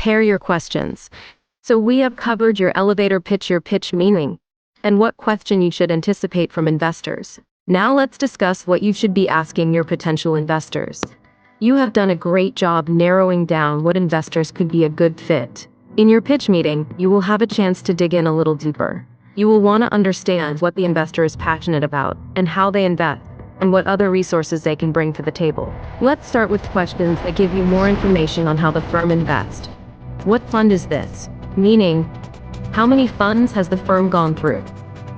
prepare your questions. So we have covered your elevator pitch, your pitch meaning, and what question you should anticipate from investors. Now let's discuss what you should be asking your potential investors. You have done a great job narrowing down what investors could be a good fit. In your pitch meeting, you will have a chance to dig in a little deeper. You will want to understand what the investor is passionate about and how they invest, and what other resources they can bring to the table. Let's start with questions that give you more information on how the firm invests. What fund is this? Meaning, how many funds has the firm gone through?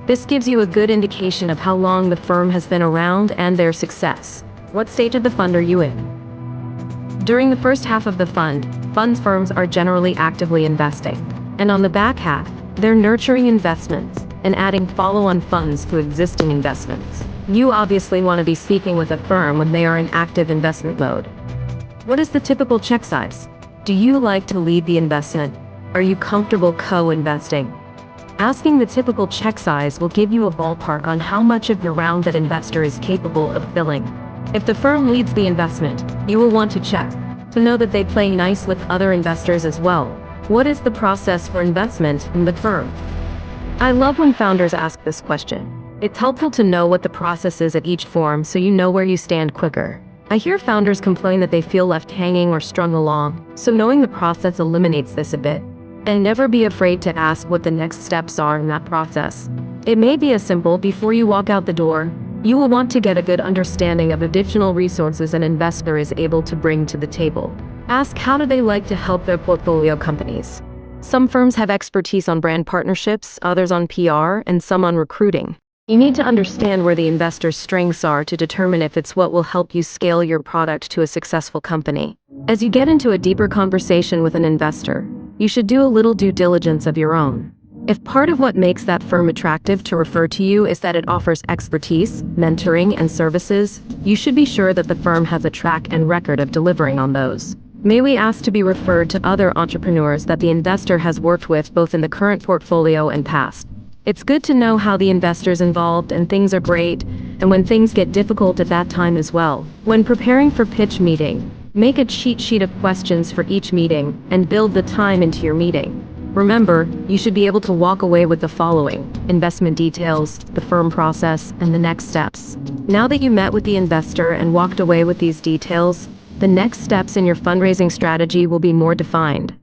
This gives you a good indication of how long the firm has been around and their success. What stage of the fund are you in? During the first half of the funds firms are generally actively investing. And on the back half, they're nurturing investments and adding follow-on funds to existing investments. You obviously want to be speaking with a firm when they are in active investment mode. What is the typical check size? Do you like to lead the investment? Are you comfortable co-investing? Asking the typical check size will give you a ballpark on how much of your round that investor is capable of filling. If the firm leads the investment, you will want to check to know that they play nice with other investors as well. What is the process for investment in the firm? I love when founders ask this question. It's helpful to know what the process is at each firm so you know where you stand quicker. I hear founders complain that they feel left hanging or strung along, so knowing the process eliminates this a bit. And never be afraid to ask what the next steps are in that process. It may be as simple before you walk out the door. You will want to get a good understanding of additional resources an investor is able to bring to the table. Ask how do they like to help their portfolio companies. Some firms have expertise on brand partnerships, others on PR, and some on recruiting. You need to understand where the investor's strengths are to determine if it's what will help you scale your product to a successful company. As you get into a deeper conversation with an investor, you should do a little due diligence of your own. If part of what makes that firm attractive to refer to you is that it offers expertise, mentoring, and services, you should be sure that the firm has a track and record of delivering on those. May we ask to be referred to other entrepreneurs that the investor has worked with both in the current portfolio and past. It's good to know how the investor's involved and things are great, and when things get difficult at that time as well. When preparing for pitch meeting, make a cheat sheet of questions for each meeting and build the time into your meeting. Remember, you should be able to walk away with the following: investment details, the firm process, and the next steps. Now that you met with the investor and walked away with these details, the next steps in your fundraising strategy will be more defined.